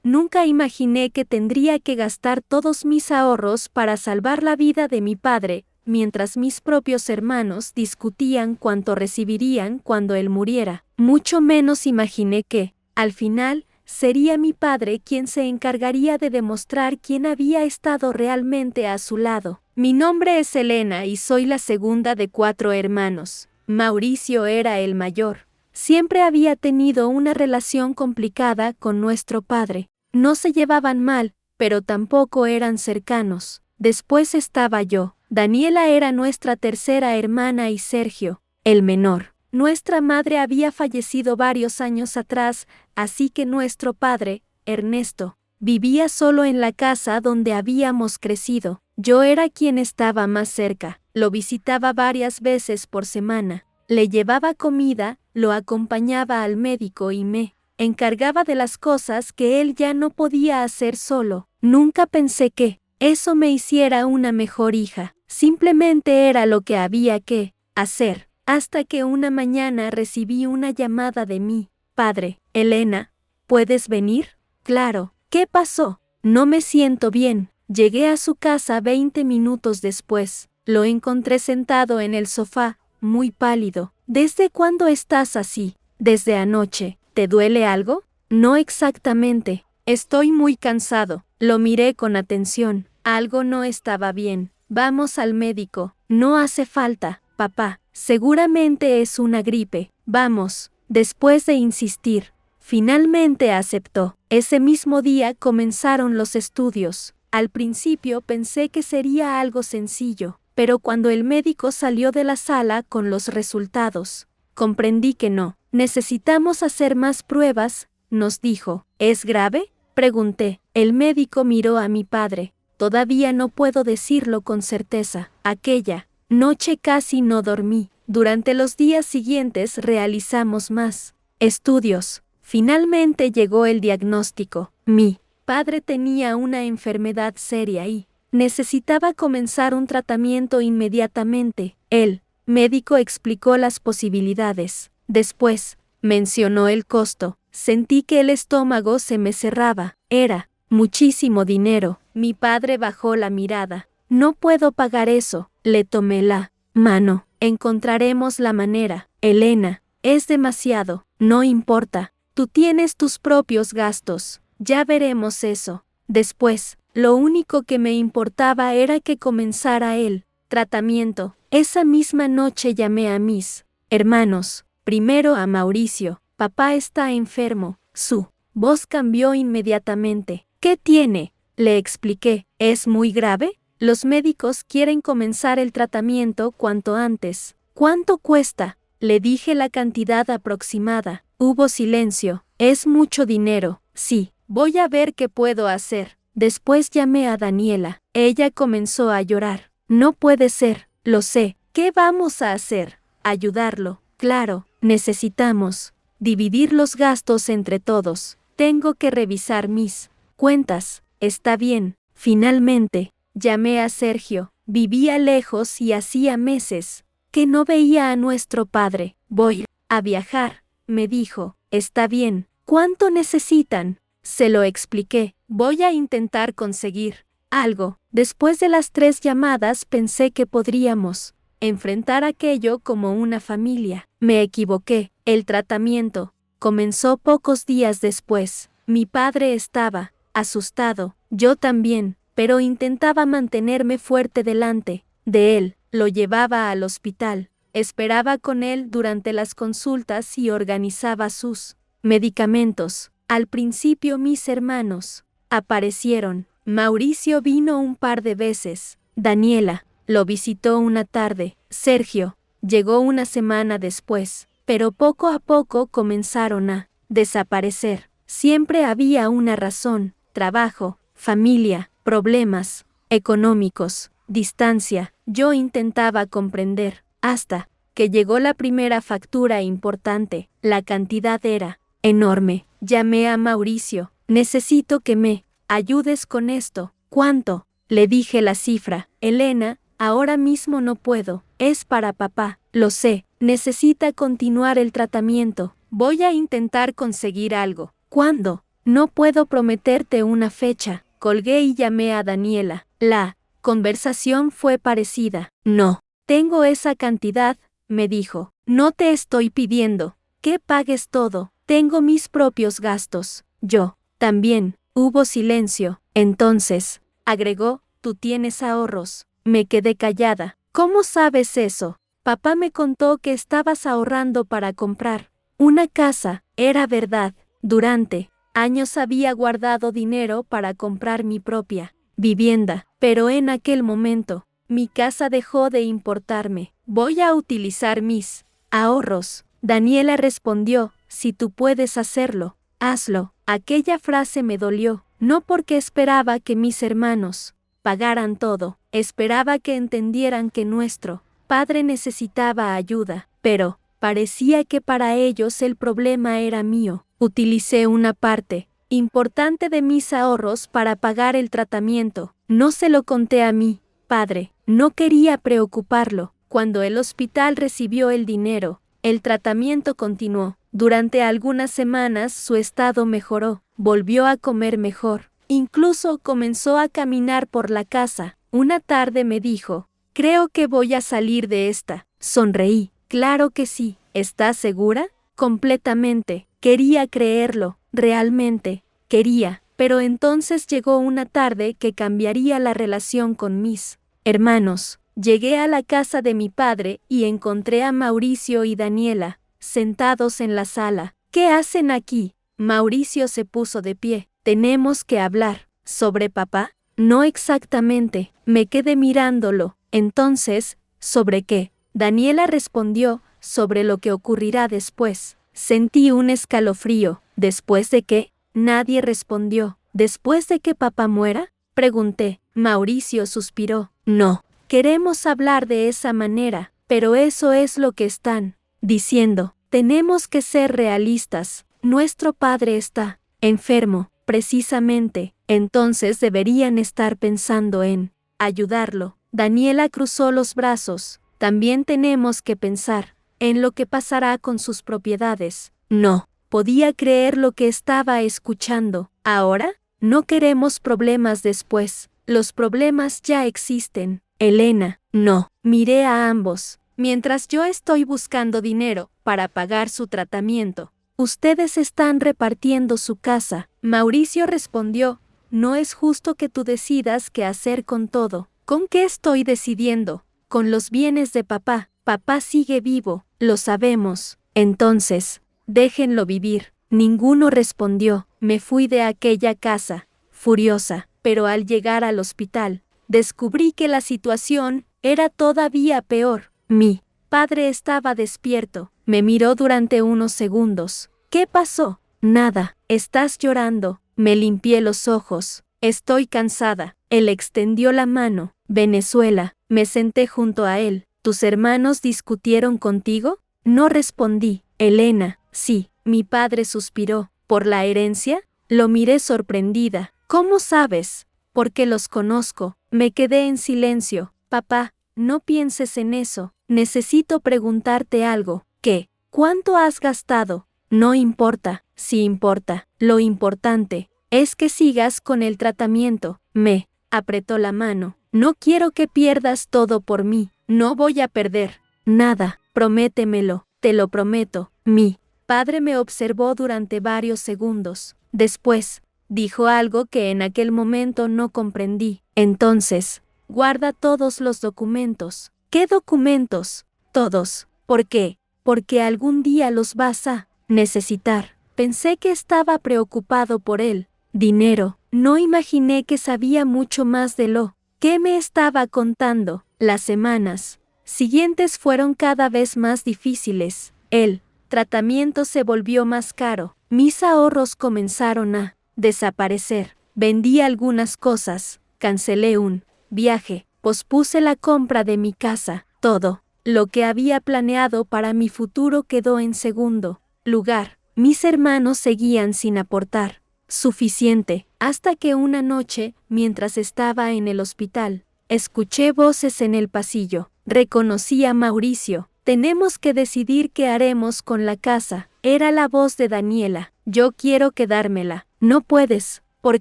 Nunca imaginé que tendría que gastar todos mis ahorros para salvar la vida de mi padre, mientras mis propios hermanos discutían cuánto recibirían cuando él muriera. Mucho menos imaginé que, al final, sería mi padre quien se encargaría de demostrar quién había estado realmente a su lado. Mi nombre es Elena y soy la segunda de 4 hermanos. Mauricio era el mayor. Siempre había tenido una relación complicada con nuestro padre. No se llevaban mal, pero tampoco eran cercanos. Después estaba yo. Daniela era nuestra tercera hermana y Sergio, el menor. Nuestra madre había fallecido varios años atrás, así que nuestro padre, Ernesto, vivía solo en la casa donde habíamos crecido. Yo era quien estaba más cerca. Lo visitaba varias veces por semana. Le llevaba comida, lo acompañaba al médico y me encargaba de las cosas que él ya no podía hacer solo. Nunca pensé que eso me hiciera una mejor hija. Simplemente era lo que había que hacer. Hasta que una mañana recibí una llamada de mi padre. Elena, ¿puedes venir? Claro. ¿Qué pasó? No me siento bien. Llegué a su casa 20 minutos después. Lo encontré sentado en el sofá, muy pálido. ¿Desde cuándo estás así? Desde anoche. ¿Te duele algo? No exactamente. Estoy muy cansado. Lo miré con atención. Algo no estaba bien. Vamos al médico. No hace falta, papá. Seguramente es una gripe. Vamos. Después de insistir, finalmente aceptó. Ese mismo día comenzaron los estudios. Al principio pensé que sería algo sencillo, pero cuando el médico salió de la sala con los resultados, comprendí que no. Necesitamos hacer más pruebas, nos dijo. ¿Es grave? Pregunté. El médico miró a mi padre. Todavía no puedo decirlo con certeza. Aquella noche casi no dormí. Durante los días siguientes realizamos más estudios. Finalmente llegó el diagnóstico. Mi padre tenía una enfermedad seria y necesitaba comenzar un tratamiento inmediatamente. El médico explicó las posibilidades. Después, mencionó el costo. Sentí que el estómago se me cerraba. Era muchísimo dinero. Mi padre bajó la mirada. No puedo pagar eso. Le tomé la mano. Encontraremos la manera. Elena, es demasiado. No importa. Tú tienes tus propios gastos. Ya veremos eso. Después, lo único que me importaba era que comenzara el tratamiento. Esa misma noche llamé a mis hermanos. Primero a Mauricio. Papá está enfermo. Su voz cambió inmediatamente. ¿Qué tiene? Le expliqué. ¿Es muy grave? Los médicos quieren comenzar el tratamiento cuanto antes. ¿Cuánto cuesta? Le dije la cantidad aproximada. Hubo silencio. Es mucho dinero. Sí, voy a ver qué puedo hacer. Después llamé a Daniela. Ella comenzó a llorar. No puede ser. Lo sé. ¿Qué vamos a hacer? Ayudarlo. Claro, necesitamos dividir los gastos entre todos. Tengo que revisar mis cuentas. Está bien. Finalmente, llamé a Sergio. Vivía lejos y hacía meses que no veía a nuestro padre. Voy a viajar, me dijo. Está bien. ¿Cuánto necesitan? Se lo expliqué. Voy a intentar conseguir algo. Después de las 3 llamadas pensé que podríamos enfrentar aquello como una familia. Me equivoqué. El tratamiento comenzó pocos días después. Mi padre estaba asustado. Yo también, pero intentaba mantenerme fuerte delante de él. Lo llevaba al hospital. Esperaba con él durante las consultas y organizaba sus medicamentos. Al principio mis hermanos aparecieron. Mauricio vino un par de veces. Daniela lo visitó una tarde. Sergio llegó una semana después, pero poco a poco comenzaron a desaparecer. Siempre había una razón: trabajo, familia, problemas económicos, distancia. Yo intentaba comprender, hasta que llegó la primera factura importante. La cantidad era enorme. Llamé a Mauricio. Necesito que me ayudes con esto. ¿Cuánto? Le dije la cifra. Elena, ahora mismo no puedo. Es para papá. Lo sé. Necesita continuar el tratamiento. Voy a intentar conseguir algo. ¿Cuándo? No puedo prometerte una fecha. Colgué y llamé a Daniela. La conversación fue parecida. No tengo esa cantidad, me dijo. No te estoy pidiendo que pagues todo. Tengo mis propios gastos. Yo también. Hubo silencio. Entonces, agregó, tú tienes ahorros. Me quedé callada. ¿Cómo sabes eso? Papá me contó que estabas ahorrando para comprar una casa. Era verdad. Durante años había guardado dinero para comprar mi propia vivienda, pero en aquel momento, mi casa dejó de importarme. Voy a utilizar mis ahorros. Daniela respondió, si tú puedes hacerlo, hazlo. Aquella frase me dolió, no porque esperaba que mis hermanos pagaran todo, esperaba que entendieran que nuestro padre necesitaba ayuda, pero parecía que para ellos el problema era mío. Utilicé una parte importante de mis ahorros para pagar el tratamiento. No se lo conté a mi padre, no quería preocuparlo. Cuando el hospital recibió el dinero, el tratamiento continuó. Durante algunas semanas su estado mejoró, volvió a comer mejor, incluso comenzó a caminar por la casa. Una tarde me dijo, creo que voy a salir de esta. Sonreí. Claro que sí. ¿Estás segura? Completamente. Quería creerlo. Realmente. Quería. Pero entonces llegó una tarde que cambiaría la relación con mis hermanos. Llegué a la casa de mi padre y encontré a Mauricio y Daniela, sentados en la sala. ¿Qué hacen aquí? Mauricio se puso de pie. Tenemos que hablar. ¿Sobre papá? No exactamente. Me quedé mirándolo. Entonces, ¿sobre qué? Daniela respondió, sobre lo que ocurrirá después. Sentí un escalofrío. ¿Después de qué? Nadie respondió. ¿Después de que papá muera? Pregunté. Mauricio suspiró. No. Queremos hablar de esa manera, pero eso es lo que están diciendo. Tenemos que ser realistas. Nuestro padre está enfermo, precisamente. Entonces deberían estar pensando en ayudarlo. Daniela cruzó los brazos. También tenemos que pensar en lo que pasará con sus propiedades. No podía creer lo que estaba escuchando. Ahora, no queremos problemas después. Los problemas ya existen. Elena, no. Miré a ambos. Mientras yo estoy buscando dinero para pagar su tratamiento, ustedes están repartiendo su casa. Mauricio respondió, no es justo que tú decidas qué hacer con todo. ¿Con qué estoy decidiendo? Con los bienes de papá. Papá sigue vivo, lo sabemos. Entonces, déjenlo vivir. Ninguno respondió. Me fui de aquella casa, furiosa, pero al llegar al hospital, descubrí que la situación era todavía peor. Mi padre estaba despierto. Me miró durante unos segundos. ¿Qué pasó? Nada. ¿Estás llorando? Me limpié los ojos. Estoy cansada. Él extendió la mano. Venezuela. Me senté junto a él. ¿Tus hermanos discutieron contigo? No respondí. Elena, sí. Mi padre suspiró. ¿Por la herencia? Lo miré sorprendida. ¿Cómo sabes? Porque los conozco. Me quedé en silencio. Papá, no pienses en eso. Necesito preguntarte algo. ¿Qué? ¿Cuánto has gastado? No importa. Sí importa. Lo importante es que sigas con el tratamiento. Me apretó la mano. No quiero que pierdas todo por mí. No voy a perder nada. Prométemelo. Te lo prometo. Mi padre me observó durante varios segundos. Después, dijo algo que en aquel momento no comprendí. Entonces, guarda todos los documentos. ¿Qué documentos? Todos. ¿Por qué? Porque algún día los vas a necesitar. Pensé que estaba preocupado por él. Dinero. No imaginé que sabía mucho más de lo que me estaba contando. Las semanas siguientes fueron cada vez más difíciles. El tratamiento se volvió más caro. Mis ahorros comenzaron a desaparecer. Vendí algunas cosas. Cancelé un viaje. Pospuse la compra de mi casa. Todo lo que había planeado para mi futuro quedó en segundo lugar. Mis hermanos seguían sin aportar suficiente, hasta que una noche, mientras estaba en el hospital, escuché voces en el pasillo. Reconocí a Mauricio. Tenemos que decidir qué haremos con la casa. Era la voz de Daniela. Yo quiero quedármela. No puedes. ¿Por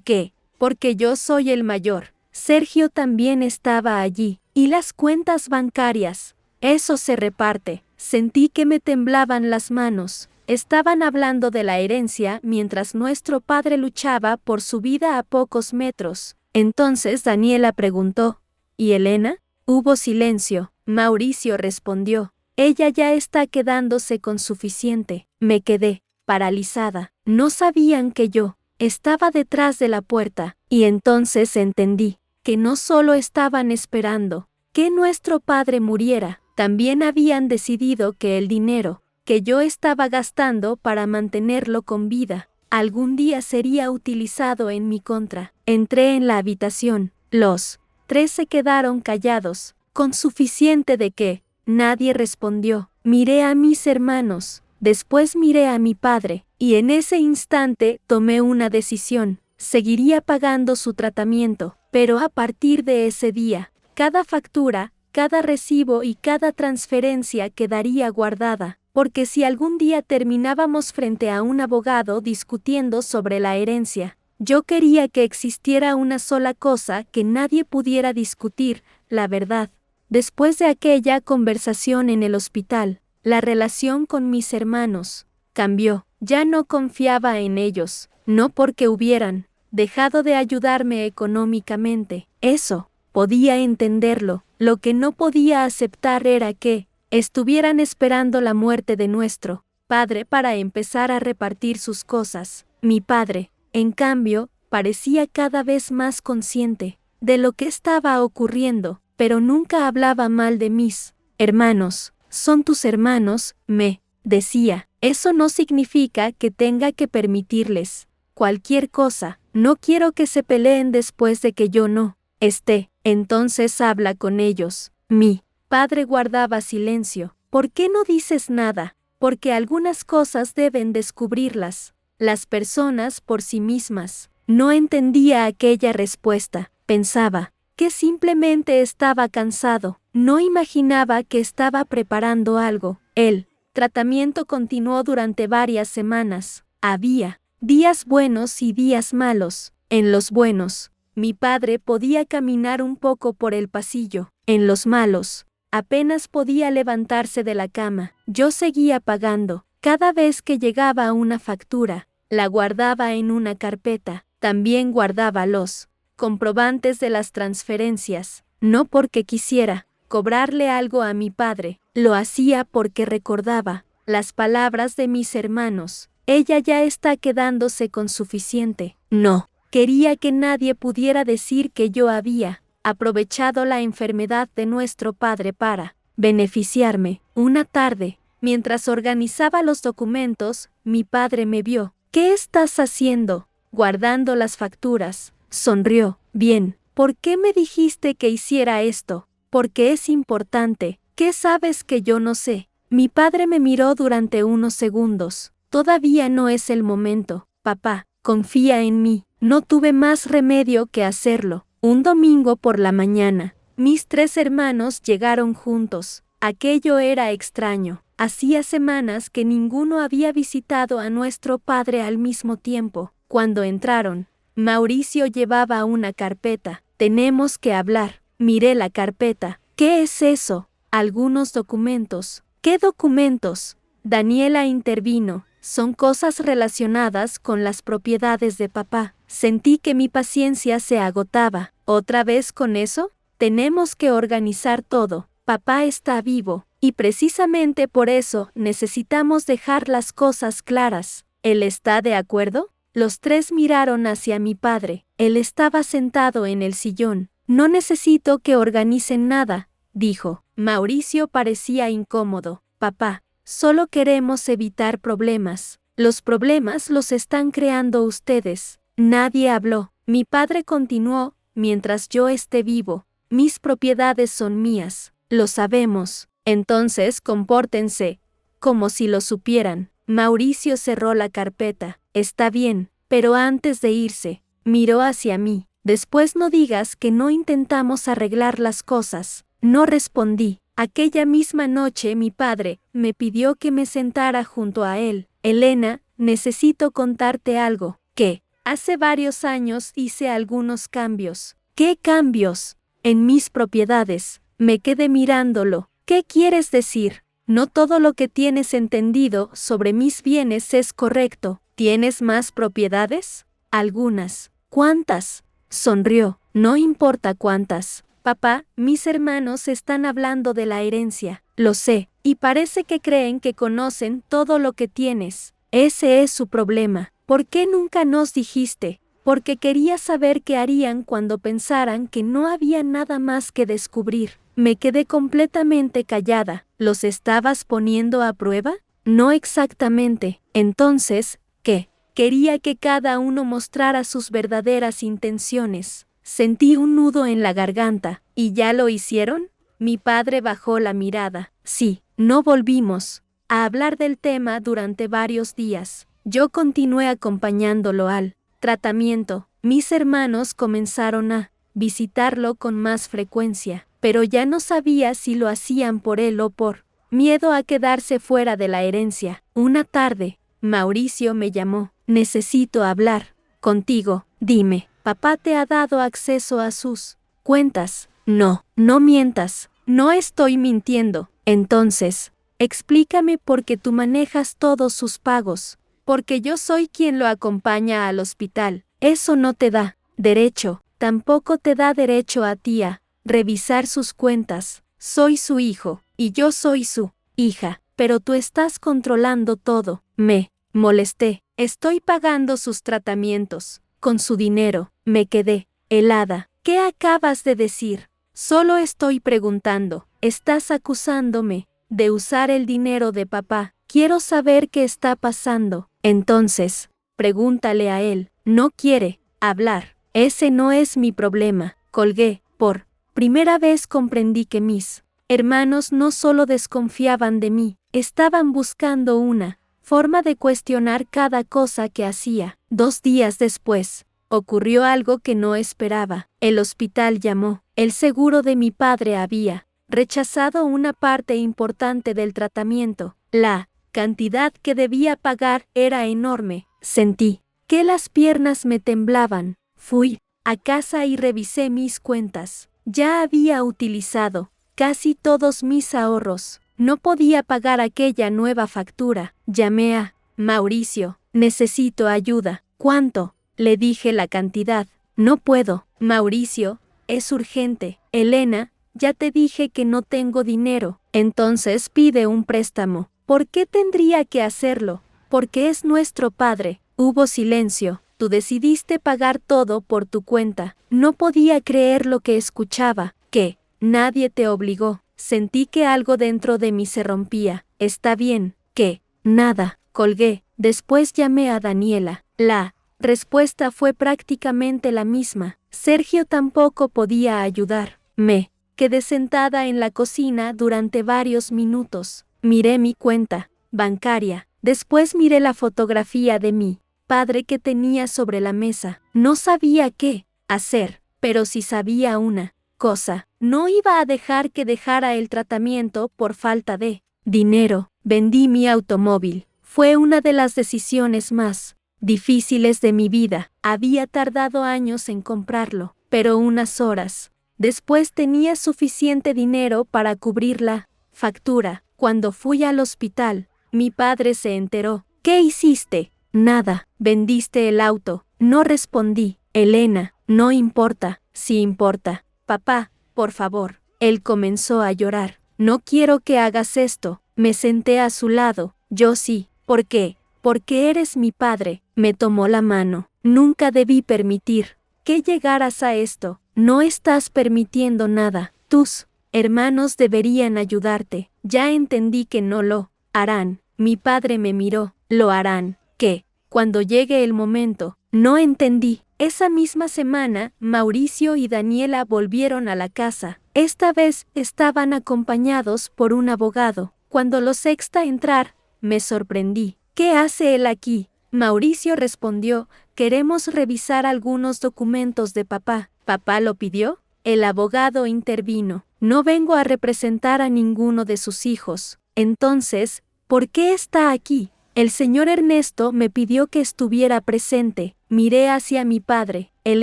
qué? Porque yo soy el mayor. Sergio también estaba allí. ¿Y las cuentas bancarias? Eso se reparte. Sentí que me temblaban las manos. Estaban hablando de la herencia mientras nuestro padre luchaba por su vida a pocos metros. Entonces Daniela preguntó, ¿y Elena? Hubo silencio. Mauricio respondió, ella ya está quedándose con suficiente. Me quedé paralizada. No sabían que yo estaba detrás de la puerta, y entonces entendí que no solo estaban esperando que nuestro padre muriera, también habían decidido que el dinero que yo estaba gastando para mantenerlo con vida, algún día sería utilizado en mi contra. Entré en la habitación. Los tres se quedaron callados, con suficiente de que nadie respondió. Miré a mis hermanos, después miré a mi padre, y en ese instante tomé una decisión. Seguiría pagando su tratamiento, pero a partir de ese día, cada factura, cada recibo y cada transferencia quedaría guardada, porque si algún día terminábamos frente a un abogado discutiendo sobre la herencia, yo quería que existiera una sola cosa que nadie pudiera discutir, la verdad. Después de aquella conversación en el hospital, la relación con mis hermanos cambió. Ya no confiaba en ellos, no porque hubieran dejado de ayudarme económicamente. Eso podía entenderlo. Lo que no podía aceptar era que estuvieran esperando la muerte de nuestro padre para empezar a repartir sus cosas. Mi padre, en cambio, parecía cada vez más consciente de lo que estaba ocurriendo, pero nunca hablaba mal de mis hermanos. Son tus hermanos, me decía. Eso no significa que tenga que permitirles cualquier cosa. No quiero que se peleen después de que yo no esté. Entonces habla con ellos. Mi padre guardaba silencio. ¿Por qué no dices nada? Porque algunas cosas deben descubrirlas las personas por sí mismas. No entendía aquella respuesta. Pensaba que simplemente estaba cansado. No imaginaba que estaba preparando algo. El tratamiento continuó durante varias semanas. Había días buenos y días malos. En los buenos, mi padre podía caminar un poco por el pasillo. En los malos, apenas podía levantarse de la cama. Yo seguía pagando. Cada vez que llegaba una factura, la guardaba en una carpeta. También guardaba los comprobantes de las transferencias. No porque quisiera cobrarle algo a mi padre, lo hacía porque recordaba las palabras de mis hermanos. Ella ya está quedándose con suficiente. No quería que nadie pudiera decir que yo había aprovechado la enfermedad de nuestro padre para beneficiarme. Una tarde, mientras organizaba los documentos, mi padre me vio. ¿Qué estás haciendo? Guardando las facturas. Sonrió. Bien. ¿Por qué me dijiste que hiciera esto? Porque es importante. ¿Qué sabes que yo no sé? Mi padre me miró durante unos segundos. Todavía no es el momento. Papá, confía en mí. No tuve más remedio que hacerlo. Un domingo por la mañana, mis tres hermanos llegaron juntos. Aquello era extraño. Hacía semanas que ninguno había visitado a nuestro padre al mismo tiempo. Cuando entraron, Mauricio llevaba una carpeta. Tenemos que hablar. Miré la carpeta. ¿Qué es eso? Algunos documentos. ¿Qué documentos? Daniela intervino. Son cosas relacionadas con las propiedades de papá. Sentí que mi paciencia se agotaba. ¿Otra vez con eso? Tenemos que organizar todo. Papá está vivo, y precisamente por eso necesitamos dejar las cosas claras. ¿Él está de acuerdo? Los tres miraron hacia mi padre. Él estaba sentado en el sillón. No necesito que organicen nada, dijo. Mauricio parecía incómodo. Papá, solo queremos evitar problemas. Los problemas los están creando ustedes. Nadie habló. Mi padre continuó, mientras yo esté vivo, mis propiedades son mías. Lo sabemos. Entonces compórtense como si lo supieran. Mauricio cerró la carpeta. Está bien, pero antes de irse, miró hacia mí. Después no digas que no intentamos arreglar las cosas. No respondí. Aquella misma noche mi padre me pidió que me sentara junto a él. Elena, necesito contarte algo. ¿Qué? Hace varios años hice algunos cambios. ¿Qué cambios? En mis propiedades. Me quedé mirándolo. ¿Qué quieres decir? No todo lo que tienes entendido sobre mis bienes es correcto. ¿Tienes más propiedades? Algunas. ¿Cuántas? Sonrió. No importa cuántas. Papá, mis hermanos están hablando de la herencia. Lo sé, y parece que creen que conocen todo lo que tienes. Ese es su problema. ¿Por qué nunca nos dijiste? Porque quería saber qué harían cuando pensaran que no había nada más que descubrir. Me quedé completamente callada. ¿Los estabas poniendo a prueba? No exactamente. Entonces, ¿qué? Quería que cada uno mostrara sus verdaderas intenciones. Sentí un nudo en la garganta. ¿Y ya lo hicieron? Mi padre bajó la mirada. Sí, no volvimos a hablar del tema durante varios días. Yo continué acompañándolo al tratamiento. Mis hermanos comenzaron a visitarlo con más frecuencia, pero ya no sabía si lo hacían por él o por miedo a quedarse fuera de la herencia. Una tarde, Mauricio me llamó. Necesito hablar contigo. Dime, ¿papá te ha dado acceso a sus cuentas? No, no mientas. No estoy mintiendo. Entonces, explícame por qué tú manejas todos sus pagos. Porque yo soy quien lo acompaña al hospital. Eso no te da derecho. Tampoco te da derecho a ti a revisar sus cuentas. Soy su hijo, y yo soy su hija. Pero tú estás controlando todo. Me molesté. Estoy pagando sus tratamientos. Con su dinero. Me quedé helada. ¿Qué acabas de decir? Solo estoy preguntando. Estás acusándome de usar el dinero de papá. Quiero saber qué está pasando. Entonces, pregúntale a él. No quiere hablar. Ese no es mi problema. Colgué. Por primera vez comprendí que mis hermanos no solo desconfiaban de mí, estaban buscando una forma de cuestionar cada cosa que hacía. 2 días después, ocurrió algo que no esperaba. El hospital llamó. El seguro de mi padre había rechazado una parte importante del tratamiento. La cantidad que debía pagar era enorme. Sentí que las piernas me temblaban. Fui a casa y revisé mis cuentas. Ya había utilizado casi todos mis ahorros. No podía pagar aquella nueva factura. Llamé a Mauricio. Necesito ayuda. ¿Cuánto? Le dije la cantidad. No puedo. Mauricio, es urgente. Elena, ya te dije que no tengo dinero. Entonces pide un préstamo. ¿Por qué tendría que hacerlo? Porque es nuestro padre. Hubo silencio. Tú decidiste pagar todo por tu cuenta. No podía creer lo que escuchaba. ¿Qué? Nadie te obligó. Sentí que algo dentro de mí se rompía. Está bien. ¿Qué? Nada. Colgué. Después llamé a Daniela. La respuesta fue prácticamente la misma. Sergio tampoco podía ayudar. Me quedé sentada en la cocina durante varios minutos. Miré mi cuenta bancaria. Después miré la fotografía de mi padre que tenía sobre la mesa. No sabía qué hacer, pero sí sabía una cosa. No iba a dejar que dejara el tratamiento por falta de dinero. Vendí mi automóvil. Fue una de las decisiones más difíciles de mi vida. Había tardado años en comprarlo, pero unas horas después tenía suficiente dinero para cubrir la factura. Cuando fui al hospital, mi padre se enteró. ¿Qué hiciste? Nada. ¿Vendiste el auto? No respondí. Elena, no importa. Sí importa. Papá, por favor. Él comenzó a llorar. No quiero que hagas esto. Me senté a su lado. Yo sí. ¿Por qué? Porque eres mi padre. Me tomó la mano. Nunca debí permitir que llegaras a esto. No estás permitiendo nada. Tus hermanos deberían ayudarte. Ya entendí que no lo harán. Mi padre me miró. Lo harán. ¿Qué? Cuando llegue el momento. No entendí. Esa misma semana, Mauricio y Daniela volvieron a la casa. Esta vez estaban acompañados por un abogado. Cuando los sexta entrar, me sorprendí. ¿Qué hace él aquí? Mauricio respondió, queremos revisar algunos documentos de papá. ¿Papá lo pidió? El abogado intervino. No vengo a representar a ninguno de sus hijos. Entonces, ¿por qué está aquí? El señor Ernesto me pidió que estuviera presente. Miré hacia mi padre. Él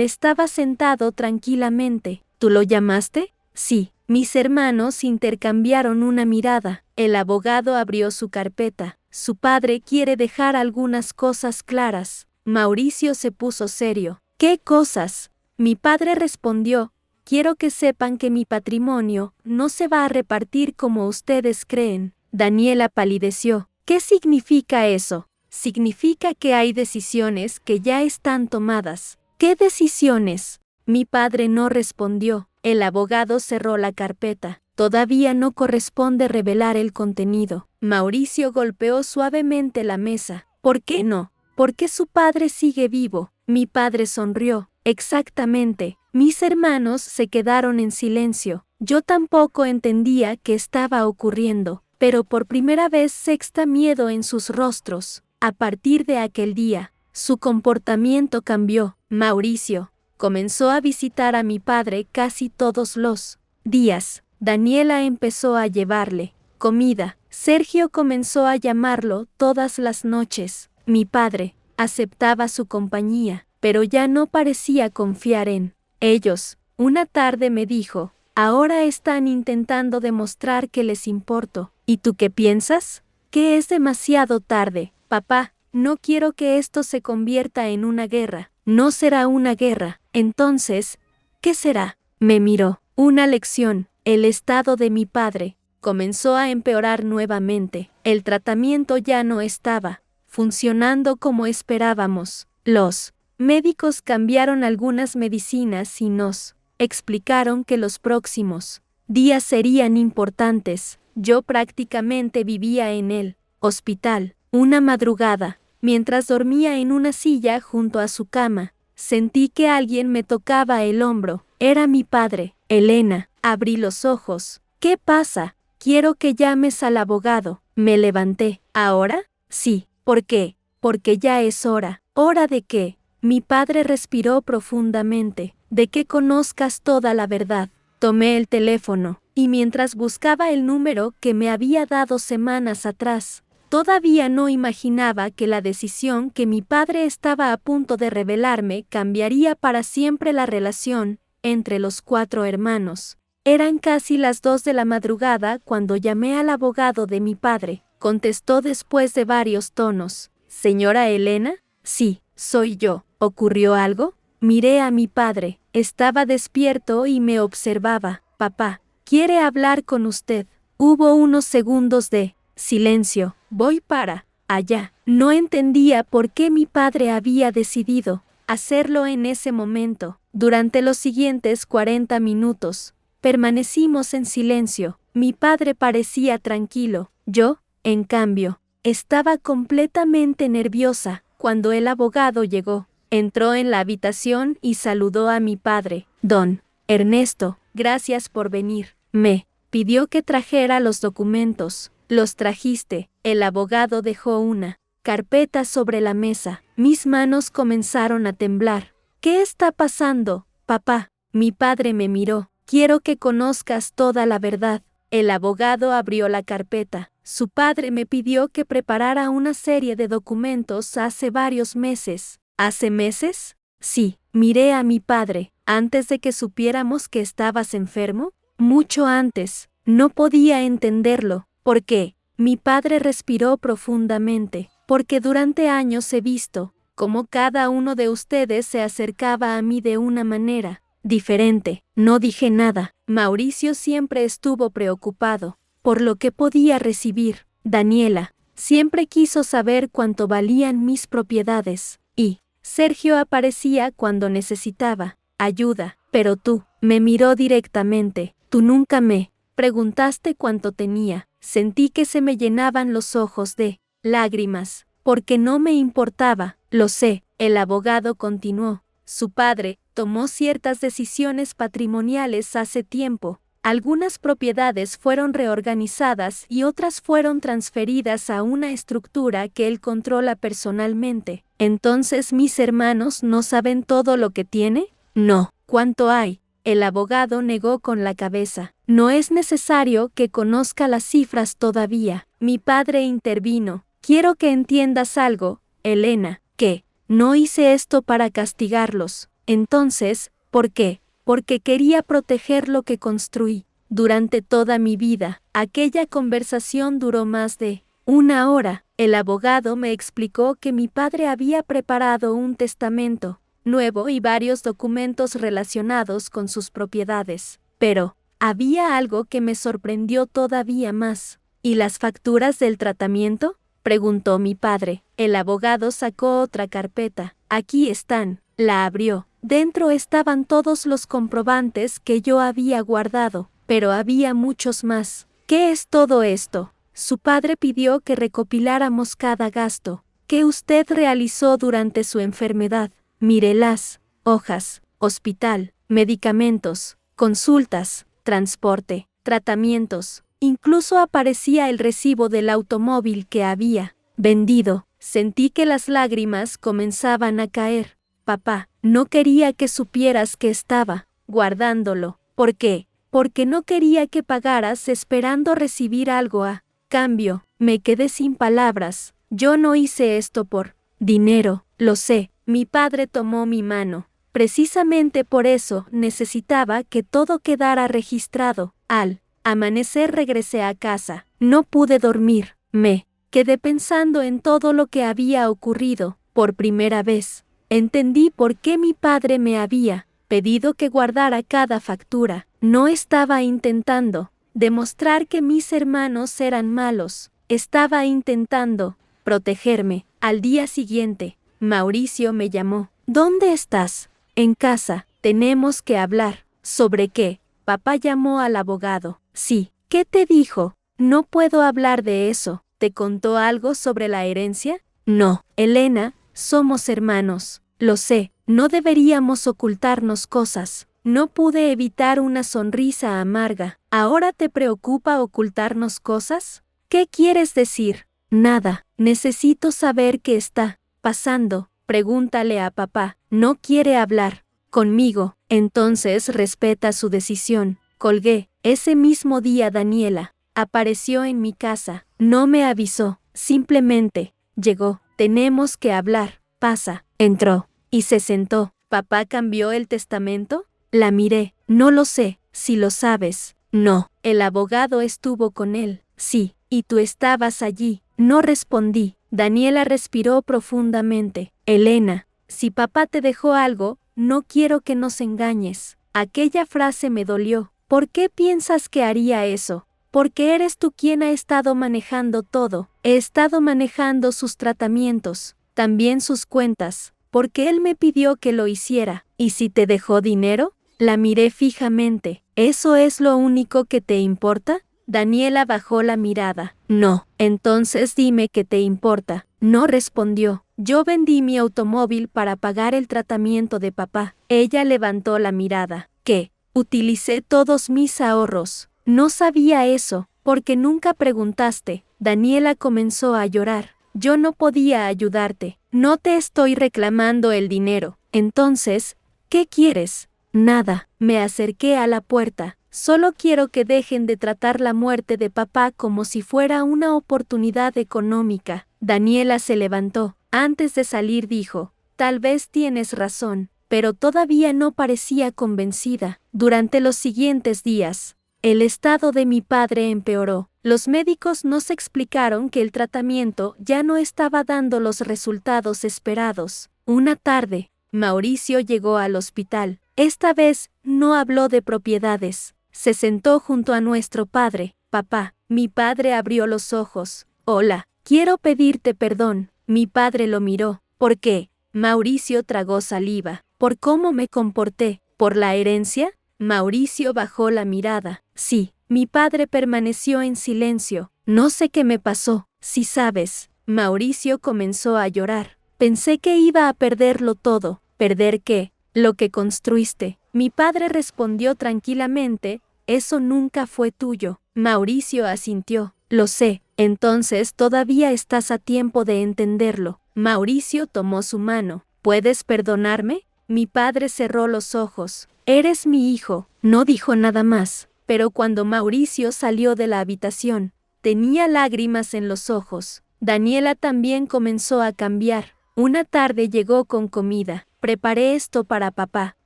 estaba sentado tranquilamente. ¿Tú lo llamaste? Sí. Mis hermanos intercambiaron una mirada. El abogado abrió su carpeta. Su padre quiere dejar algunas cosas claras. Mauricio se puso serio. ¿Qué cosas? Mi padre respondió. Quiero que sepan que mi patrimonio no se va a repartir como ustedes creen. Daniela palideció. ¿Qué significa eso? Significa que hay decisiones que ya están tomadas. ¿Qué decisiones? Mi padre no respondió. El abogado cerró la carpeta. Todavía no corresponde revelar el contenido. Mauricio golpeó suavemente la mesa. ¿Por qué no? Porque su padre sigue vivo. Mi padre sonrió. Exactamente. Mis hermanos se quedaron en silencio. Yo tampoco entendía qué estaba ocurriendo, pero por primera vez sexta miedo en sus rostros. A partir de aquel día, su comportamiento cambió. Mauricio comenzó a visitar a mi padre casi todos los días. Daniela empezó a llevarle comida. Sergio comenzó a llamarlo todas las noches. Mi padre aceptaba su compañía, pero ya no parecía confiar en ellos. Una tarde me dijo, ahora están intentando demostrar que les importo. ¿Y tú qué piensas? Que es demasiado tarde. Papá, no quiero que esto se convierta en una guerra. No será una guerra. Entonces, ¿qué será? Me miró. Una lección. El estado de mi padre comenzó a empeorar nuevamente. El tratamiento ya no estaba funcionando como esperábamos. Los médicos cambiaron algunas medicinas y nos explicaron que los próximos días serían importantes. Yo prácticamente vivía en el hospital. Una madrugada, mientras dormía en una silla junto a su cama, sentí que alguien me tocaba el hombro. Era mi padre. Elena. Abrí los ojos. ¿Qué pasa? Quiero que llames al abogado. Me levanté. ¿Ahora? Sí. ¿Por qué? Porque ya es hora. ¿Hora de qué? Mi padre respiró profundamente. De que conozcas toda la verdad. Tomé el teléfono, y mientras buscaba el número que me había dado semanas atrás, todavía no imaginaba que la decisión que mi padre estaba a punto de revelarme cambiaría para siempre la relación entre los 4 hermanos. Eran casi las 2 de la madrugada cuando llamé al abogado de mi padre. Contestó después de varios tonos. ¿Señora Elena? Sí, soy yo. ¿Ocurrió algo? Miré a mi padre. Estaba despierto y me observaba. Papá, quiere hablar con usted. Hubo unos segundos de silencio. Voy para allá. No entendía por qué mi padre había decidido hacerlo en ese momento. Durante los siguientes 40 minutos, permanecimos en silencio. Mi padre parecía tranquilo. Yo, en cambio, estaba completamente nerviosa. Cuando el abogado llegó, entró en la habitación y saludó a mi padre. Don Ernesto, gracias por venir. Me pidió que trajera los documentos. Los trajiste. El abogado dejó una carpeta sobre la mesa. Mis manos comenzaron a temblar. ¿Qué está pasando, papá? Mi padre me miró. Quiero que conozcas toda la verdad. El abogado abrió la carpeta. Su padre me pidió que preparara una serie de documentos hace varios meses. ¿Hace meses? Sí. Miré a mi padre. ¿Antes de que supiéramos que estabas enfermo? Mucho antes. No podía entenderlo. ¿Por qué? Mi padre respiró profundamente. Porque durante años he visto cómo cada uno de ustedes se acercaba a mí de una manera diferente. No dije nada. Mauricio siempre estuvo preocupado por lo que podía recibir. Daniela siempre quiso saber cuánto valían mis propiedades. Y Sergio aparecía cuando necesitaba ayuda. Pero tú, me miró directamente. Tú nunca me preguntaste cuánto tenía. Sentí que se me llenaban los ojos de lágrimas, porque no me importaba. Lo sé. El abogado continuó. Su padre tomó ciertas decisiones patrimoniales hace tiempo. Algunas propiedades fueron reorganizadas y otras fueron transferidas a una estructura que él controla personalmente. ¿Entonces mis hermanos no saben todo lo que tiene? No. ¿Cuánto hay? El abogado negó con la cabeza. No es necesario que conozca las cifras todavía. Mi padre intervino. Quiero que entiendas algo, Elena, que No hice esto para castigarlos. Entonces, ¿por qué? Porque quería proteger lo que construí. Durante toda mi vida, aquella conversación duró más de 1 hora. El abogado me explicó que mi padre había preparado un testamento nuevo y varios documentos relacionados con sus propiedades. Pero había algo que me sorprendió todavía más. ¿Y las facturas del tratamiento?, preguntó mi padre. El abogado sacó otra carpeta. Aquí están. La abrió. Dentro estaban todos los comprobantes que yo había guardado, pero había muchos más. ¿Qué es todo esto? Su padre pidió que recopiláramos cada gasto que usted realizó durante su enfermedad. Miré las hojas: hospital, medicamentos, consultas, transporte, tratamientos. Incluso aparecía el recibo del automóvil que había vendido. Sentí que las lágrimas comenzaban a caer. Papá, no quería que supieras que estaba guardándolo. ¿Por qué? Porque no quería que pagaras esperando recibir algo a cambio. Me quedé sin palabras. Yo no hice esto por dinero, lo sé. Mi padre tomó mi mano. Precisamente por eso necesitaba que todo quedara registrado. Al amanecer regresé a casa. No pude dormir. Me quedé pensando en todo lo que había ocurrido. Por primera vez, entendí por qué mi padre me había pedido que guardara cada factura. No estaba intentando demostrar que mis hermanos eran malos. Estaba intentando protegerme. Al día siguiente, Mauricio me llamó. ¿Dónde estás? En casa. Tenemos que hablar. ¿Sobre qué? Papá llamó al abogado. Sí. ¿Qué te dijo? No puedo hablar de eso. ¿Te contó algo sobre la herencia? No. Elena, somos hermanos. Lo sé. No deberíamos ocultarnos cosas. No pude evitar una sonrisa amarga. ¿Ahora te preocupa ocultarnos cosas? ¿Qué quieres decir? Nada. Necesito saber qué está pasando. Pregúntale a papá. No quiere hablar conmigo. Entonces respeta su decisión. Colgué. Ese mismo día Daniela apareció en mi casa. No me avisó. Simplemente llegó. Tenemos que hablar. Pasa. Entró y se sentó. ¿Papá cambió el testamento? La miré. No lo sé. Si lo sabes. No. El abogado estuvo con él. Sí. ¿Y tú estabas allí? No respondí. Daniela respiró profundamente. Elena, si papá te dejó algo, no quiero que nos engañes. Aquella frase me dolió. ¿Por qué piensas que haría eso? Porque eres tú quien ha estado manejando todo. He estado manejando sus tratamientos, también sus cuentas, porque él me pidió que lo hiciera. ¿Y si te dejó dinero? La miré fijamente. ¿Eso es lo único que te importa? Daniela bajó la mirada. No. Entonces dime qué te importa. No respondió. Yo vendí mi automóvil para pagar el tratamiento de papá. Ella levantó la mirada. ¿Qué? Utilicé todos mis ahorros. No sabía eso, porque nunca preguntaste. Daniela comenzó a llorar. Yo no podía ayudarte. No te estoy reclamando el dinero. Entonces, ¿qué quieres? Nada. Me acerqué a la puerta. Solo quiero que dejen de tratar la muerte de papá como si fuera una oportunidad económica. Daniela se levantó. Antes de salir dijo, tal vez tienes razón, pero todavía no parecía convencida. Durante los siguientes días, el estado de mi padre empeoró. Los médicos nos explicaron que el tratamiento ya no estaba dando los resultados esperados. Una tarde, Mauricio llegó al hospital. Esta vez, no habló de propiedades. Se sentó junto a nuestro padre. Papá, mi padre abrió los ojos. Hola, quiero pedirte perdón. Mi padre lo miró. ¿Por qué? Mauricio tragó saliva. ¿Por cómo me comporté? ¿Por la herencia? Mauricio bajó la mirada. Sí. Mi padre permaneció en silencio. No sé qué me pasó. Si sabes. Mauricio comenzó a llorar. Pensé que iba a perderlo todo. ¿Perder qué? Lo que construiste. Mi padre respondió tranquilamente, eso nunca fue tuyo. Mauricio asintió. Lo sé. Entonces todavía estás a tiempo de entenderlo. Mauricio tomó su mano. ¿Puedes perdonarme? Mi padre cerró los ojos. Eres mi hijo. No dijo nada más. Pero cuando Mauricio salió de la habitación, tenía lágrimas en los ojos. Daniela también comenzó a cambiar. Una tarde llegó con comida. Preparé esto para papá.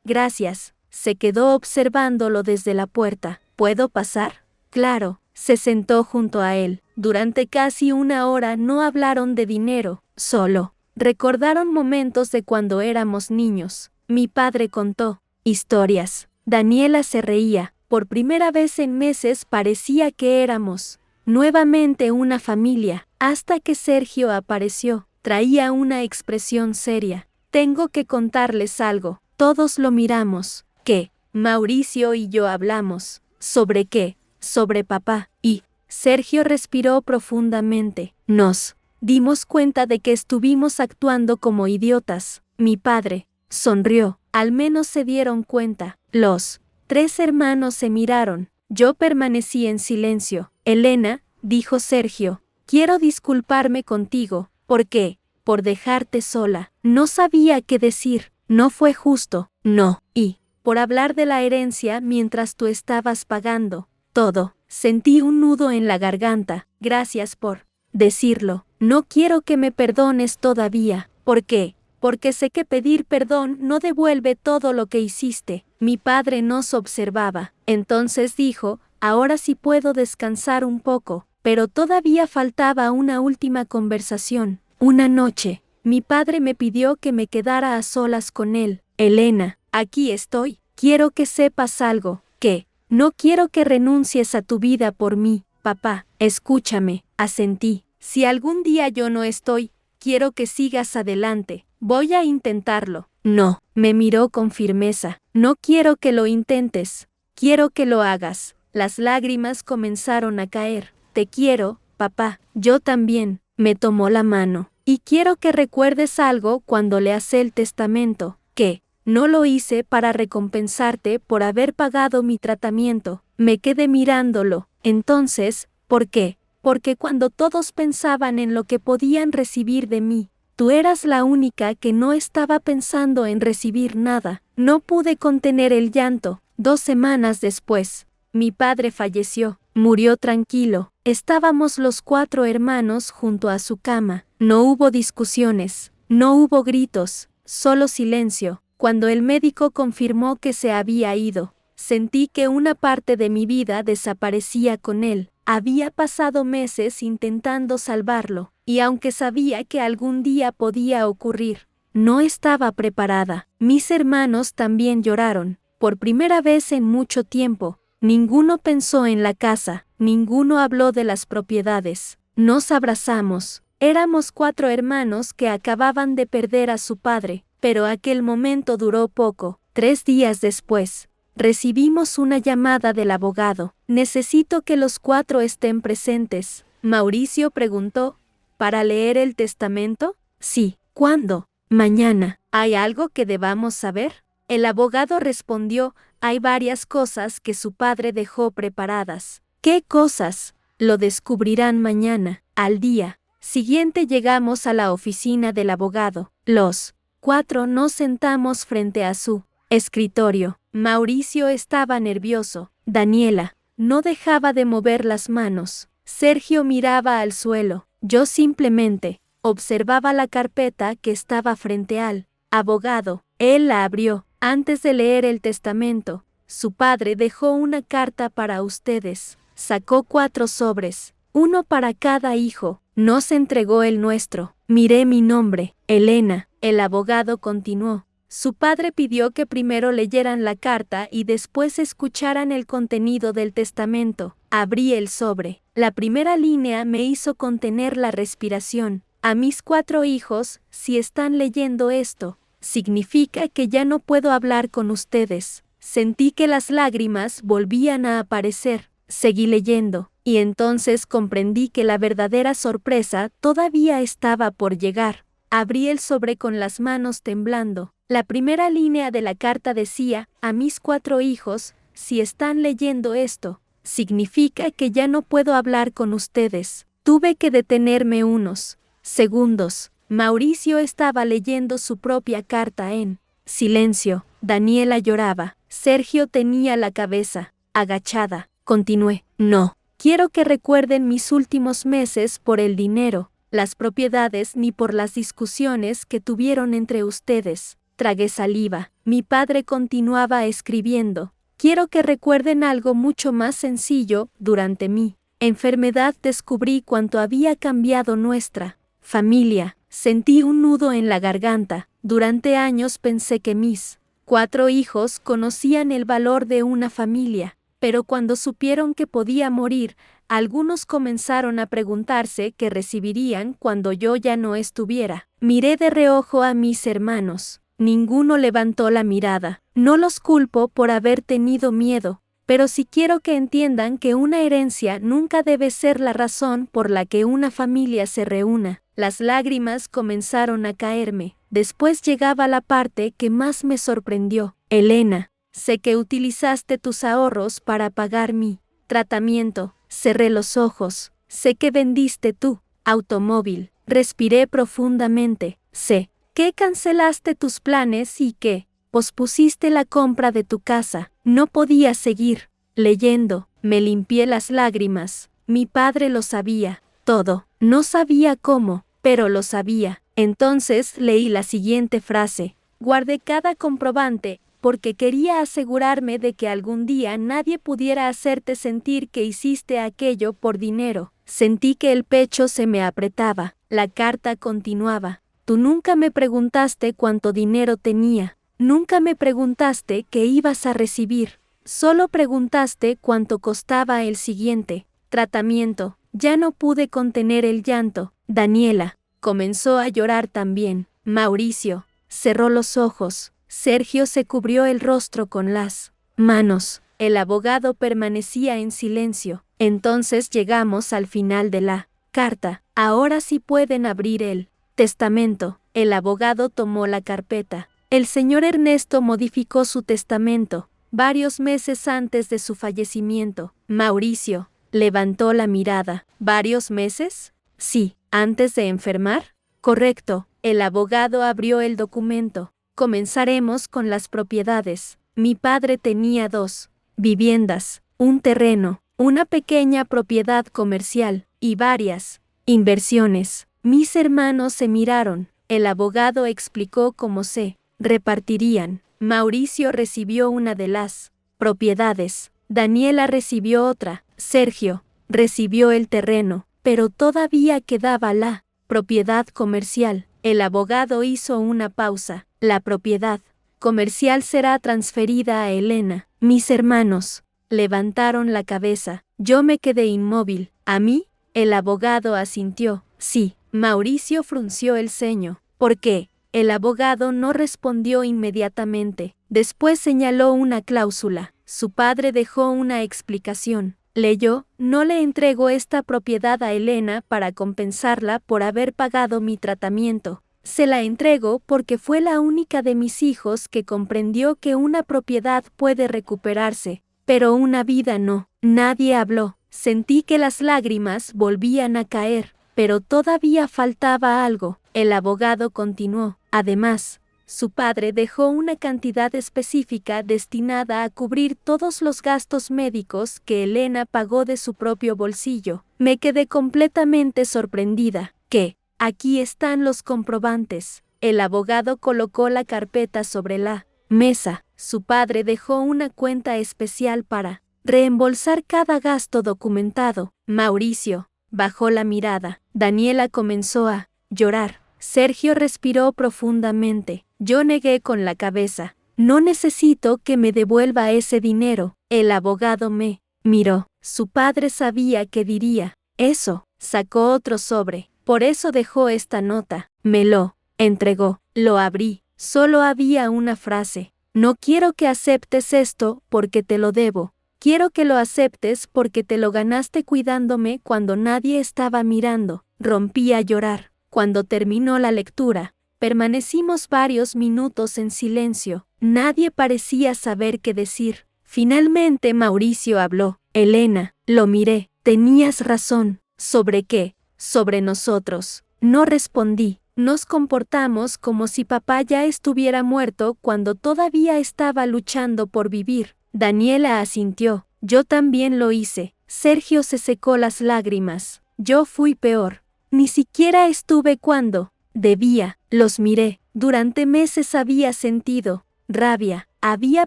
Gracias. Se quedó observándolo desde la puerta. ¿Puedo pasar? Claro. Se sentó junto a él. Durante casi una hora no hablaron de dinero, solo recordaron momentos de cuando éramos niños. Mi padre contó historias. Daniela se reía. Por primera vez en meses parecía que éramos nuevamente una familia, hasta que Sergio apareció. Traía una expresión seria. Tengo que contarles algo. Todos lo miramos. ¿Qué? Mauricio y yo hablamos. ¿Sobre qué? Sobre papá. Y Sergio respiró profundamente. Nos dimos cuenta de que estuvimos actuando como idiotas. Mi padre sonrió. Al menos se dieron cuenta. Los 3 hermanos se miraron. Yo permanecí en silencio. Elena, dijo Sergio, quiero disculparme contigo. ¿Por qué? Por dejarte sola. No sabía qué decir. No fue justo. No. Y por hablar de la herencia mientras tú estabas pagando todo. Sentí un nudo en la garganta. Gracias por decirlo. No quiero que me perdones todavía. ¿Por qué? Porque sé que pedir perdón no devuelve todo lo que hiciste. Mi padre nos observaba. Entonces dijo, ahora sí puedo descansar un poco. Pero todavía faltaba una última conversación. Una noche, mi padre me pidió que me quedara a solas con él. Elena, aquí estoy. Quiero que sepas algo. ¿Qué? No quiero que renuncies a tu vida por mí. Papá, escúchame. Asentí. Si algún día yo no estoy, quiero que sigas adelante. Voy a intentarlo. No, me miró con firmeza. No quiero que lo intentes. Quiero que lo hagas. Las lágrimas comenzaron a caer. Te quiero, papá. Yo también. Me tomó la mano. Y quiero que recuerdes algo cuando leas el testamento. Que no lo hice para recompensarte por haber pagado mi tratamiento. Me quedé mirándolo. Entonces, ¿por qué? Porque cuando todos pensaban en lo que podían recibir de mí, tú eras la única que no estaba pensando en recibir nada. No pude contener el llanto. 2 semanas después, mi padre falleció. Murió tranquilo. Estábamos los 4 hermanos junto a su cama. No hubo discusiones. No hubo gritos. Solo silencio. Cuando el médico confirmó que se había ido, sentí que una parte de mi vida desaparecía con él. Había pasado meses intentando salvarlo, y aunque sabía que algún día podía ocurrir, no estaba preparada. Mis hermanos también lloraron. Por primera vez en mucho tiempo, ninguno pensó en la casa, ninguno habló de las propiedades. Nos abrazamos. Éramos 4 hermanos que acababan de perder a su padre, pero aquel momento duró poco. 3 días después, recibimos una llamada del abogado. Necesito que los 4 estén presentes. Mauricio preguntó, ¿para leer el testamento? Sí. ¿Cuándo? Mañana. ¿Hay algo que debamos saber? El abogado respondió, hay varias cosas que su padre dejó preparadas. ¿Qué cosas? Lo descubrirán mañana. Al día siguiente llegamos a la oficina del abogado. Los 4 nos sentamos frente a su escritorio. Mauricio estaba nervioso. Daniela no dejaba de mover las manos. Sergio miraba al suelo. Yo simplemente observaba la carpeta que estaba frente al abogado. Él la abrió. Antes de leer el testamento, su padre dejó una carta para ustedes. Sacó 4 sobres, uno para cada hijo. Nos entregó el nuestro. Miré mi nombre, Elena. El abogado continuó. Su padre pidió que primero leyeran la carta y después escucharan el contenido del testamento. Abrí el sobre. La primera línea me hizo contener la respiración. A mis 4 hijos, si están leyendo esto, significa que ya no puedo hablar con ustedes. Sentí que las lágrimas volvían a aparecer. Seguí leyendo, y entonces comprendí que la verdadera sorpresa todavía estaba por llegar. Abrí el sobre con las manos temblando. La primera línea de la carta decía, a mis 4 hijos, si están leyendo esto, significa que ya no puedo hablar con ustedes. Tuve que detenerme unos segundos. Mauricio estaba leyendo su propia carta en silencio. Daniela lloraba. Sergio tenía la cabeza agachada. Continué. No. Quiero que recuerden mis últimos meses por el dinero. las propiedades ni por las discusiones que tuvieron entre ustedes. Tragué saliva. Mi padre continuaba escribiendo. Quiero que recuerden algo mucho más sencillo. Durante mi enfermedad descubrí cuánto había cambiado nuestra familia. Sentí un nudo en la garganta. Durante años pensé que mis 4 hijos conocían el valor de una familia, pero cuando supieron que podía morir, algunos comenzaron a preguntarse qué recibirían cuando yo ya no estuviera. Miré de reojo a mis hermanos. Ninguno levantó la mirada. No los culpo por haber tenido miedo, pero sí quiero que entiendan que una herencia nunca debe ser la razón por la que una familia se reúna. Las lágrimas comenzaron a caerme. Después llegaba la parte que más me sorprendió. Elena, sé que utilizaste tus ahorros para pagar mi tratamiento. Cerré los ojos. Sé que vendiste tu automóvil. Respiré profundamente. Sé que cancelaste tus planes y que pospusiste la compra de tu casa. No podía seguir leyendo. Me limpié las lágrimas. Mi padre lo sabía todo. No sabía cómo, pero lo sabía. Entonces leí la siguiente frase. Guardé cada comprobante, porque quería asegurarme de que algún día nadie pudiera hacerte sentir que hiciste aquello por dinero. Sentí que el pecho se me apretaba. La carta continuaba. Tú nunca me preguntaste cuánto dinero tenía. Nunca me preguntaste qué ibas a recibir. Solo preguntaste cuánto costaba el siguiente tratamiento. Ya no pude contener el llanto. Daniela comenzó a llorar también. Mauricio cerró los ojos. Sergio se cubrió el rostro con las manos. El abogado permanecía en silencio. Entonces llegamos al final de la carta. Ahora sí pueden abrir el testamento. El abogado tomó la carpeta. El señor Ernesto modificó su testamento varios meses antes de su fallecimiento. Mauricio levantó la mirada. ¿Varios meses? Sí. ¿Antes de enfermar? Correcto. El abogado abrió el documento. Comenzaremos con las propiedades. Mi padre tenía 2 viviendas, un terreno, una pequeña propiedad comercial y varias inversiones. Mis hermanos se miraron. El abogado explicó cómo se repartirían. Mauricio recibió una de las propiedades. Daniela recibió otra. Sergio recibió el terreno, pero todavía quedaba la propiedad comercial. El abogado hizo una pausa. La propiedad comercial será transferida a Elena. Mis hermanos levantaron la cabeza. Yo me quedé inmóvil. ¿A mí? El abogado asintió. Sí. Mauricio frunció el ceño. ¿Por qué? El abogado no respondió inmediatamente. Después señaló una cláusula. Su padre dejó una explicación. Leyó: no le entrego esta propiedad a Elena para compensarla por haber pagado mi tratamiento. Se la entrego porque fue la única de mis hijos que comprendió que una propiedad puede recuperarse, pero una vida no. Nadie habló. Sentí que las lágrimas volvían a caer, pero todavía faltaba algo. El abogado continuó. Además, su padre dejó una cantidad específica destinada a cubrir todos los gastos médicos que Elena pagó de su propio bolsillo. Me quedé completamente sorprendida. ¿Qué? Aquí están los comprobantes. El abogado colocó la carpeta sobre la mesa. Su padre dejó una cuenta especial para reembolsar cada gasto documentado. Mauricio bajó la mirada. Daniela comenzó a llorar. Sergio respiró profundamente. Yo negué con la cabeza. No necesito que me devuelva ese dinero. El abogado me miró. Su padre sabía que diría eso. Sacó otro sobre. Por eso dejó esta nota. Me lo entregó. Lo abrí. Solo había una frase. No quiero que aceptes esto porque te lo debo. Quiero que lo aceptes porque te lo ganaste cuidándome cuando nadie estaba mirando. Rompí a llorar. Cuando terminó la lectura, permanecimos varios minutos en silencio. Nadie parecía saber qué decir. Finalmente Mauricio habló. Elena, lo miré. Tenías razón. ¿Sobre qué? Sobre nosotros. No respondí. Nos comportamos como si papá ya estuviera muerto cuando todavía estaba luchando por vivir. Daniela asintió. Yo también lo hice. Sergio se secó las lágrimas. Yo fui peor. Ni siquiera estuve cuando debía. Los miré. Durante meses había sentido rabia. Había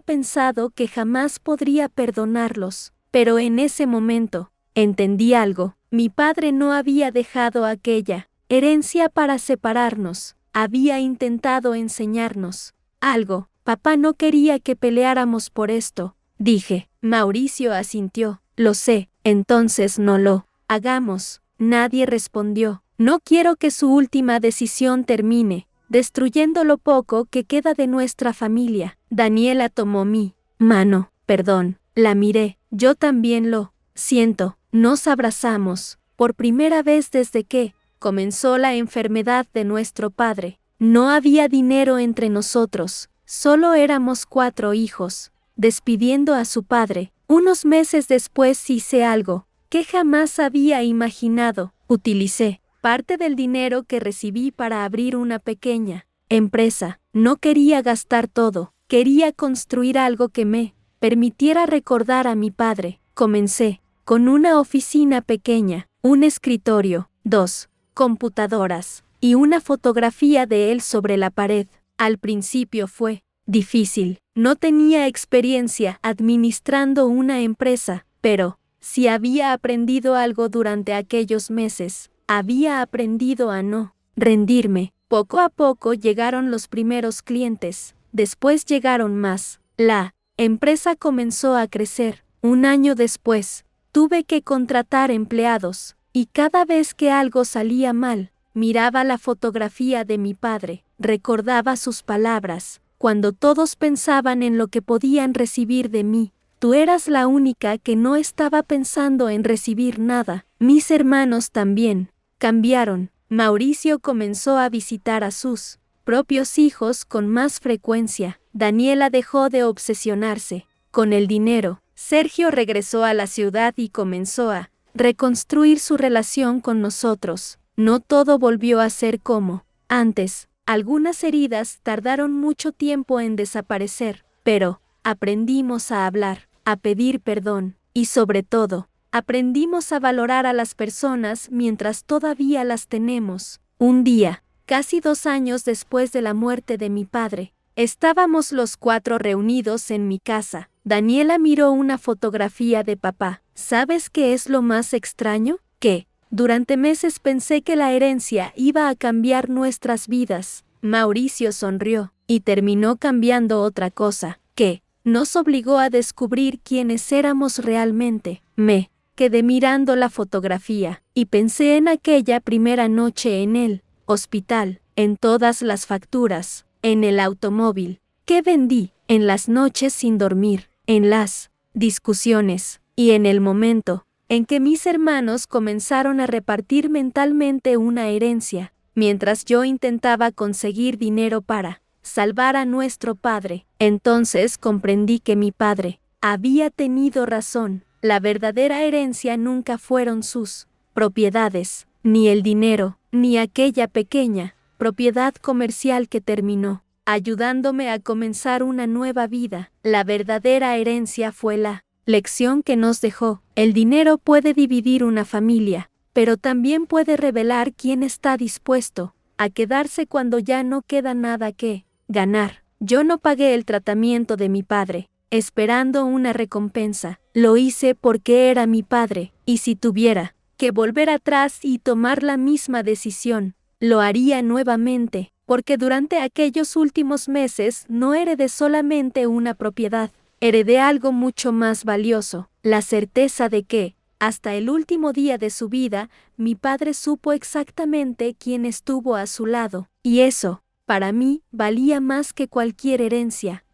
pensado que jamás podría perdonarlos. Pero en ese momento, entendí algo. Mi padre no había dejado aquella herencia para separarnos. Había intentado enseñarnos algo. Papá no quería que peleáramos por esto, dije. Mauricio asintió. Lo sé, entonces no lo hagamos. Nadie respondió. No quiero que su última decisión termine destruyendo lo poco que queda de nuestra familia. Daniela tomó mi mano. Perdón, la miré. Yo también lo siento. Nos abrazamos. Por primera vez desde que comenzó la enfermedad de nuestro padre. No había dinero entre nosotros. Solo éramos 4 hijos. Despidiendo a su padre, unos meses después hice algo que jamás había imaginado. Utilicé parte del dinero que recibí para abrir una pequeña empresa. No quería gastar todo. Quería construir algo que me permitiera recordar a mi padre. Comencé con una oficina pequeña, un escritorio, 2 computadoras y una fotografía de él sobre la pared. Al principio fue difícil. No tenía experiencia administrando una empresa, pero si había aprendido algo durante aquellos meses, había aprendido a no rendirme. Poco a poco llegaron los primeros clientes, después llegaron más. La empresa comenzó a crecer. Un año después, tuve que contratar empleados, y cada vez que algo salía mal, miraba la fotografía de mi padre, recordaba sus palabras, cuando todos pensaban en lo que podían recibir de mí. Tú eras la única que no estaba pensando en recibir nada. Mis hermanos también cambiaron. Mauricio comenzó a visitar a sus propios hijos con más frecuencia. Daniela dejó de obsesionarse con el dinero. Sergio regresó a la ciudad y comenzó a reconstruir su relación con nosotros. No todo volvió a ser como antes. Algunas heridas tardaron mucho tiempo en desaparecer, pero aprendimos a hablar, a pedir perdón, y sobre todo, aprendimos a valorar a las personas mientras todavía las tenemos. Un día, casi 2 años después de la muerte de mi padre, estábamos los 4 reunidos en mi casa. Daniela miró una fotografía de papá. ¿Sabes qué es lo más extraño? Que durante meses pensé que la herencia iba a cambiar nuestras vidas. Mauricio sonrió, y terminó cambiando otra cosa, que nos obligó a descubrir quiénes éramos realmente. Me quedé mirando la fotografía, y pensé en aquella primera noche en el hospital, en todas las facturas, en el automóvil que vendí, en las noches sin dormir, en las discusiones, y en el momento en que mis hermanos comenzaron a repartir mentalmente una herencia, mientras yo intentaba conseguir dinero para salvar a nuestro padre. Entonces comprendí que mi padre había tenido razón. La verdadera herencia nunca fueron sus propiedades, ni el dinero, ni aquella pequeña propiedad comercial que terminó ayudándome a comenzar una nueva vida. La verdadera herencia fue la lección que nos dejó. El dinero puede dividir una familia, pero también puede revelar quién está dispuesto a quedarse cuando ya no queda nada que ganar. Yo no pagué el tratamiento de mi padre, esperando una recompensa. Lo hice porque era mi padre, y si tuviera que volver atrás y tomar la misma decisión, lo haría nuevamente, porque durante aquellos últimos meses no heredé solamente una propiedad, heredé algo mucho más valioso, la certeza de que, hasta el último día de su vida, mi padre supo exactamente quién estuvo a su lado, y eso, para mí, valía más que cualquier herencia.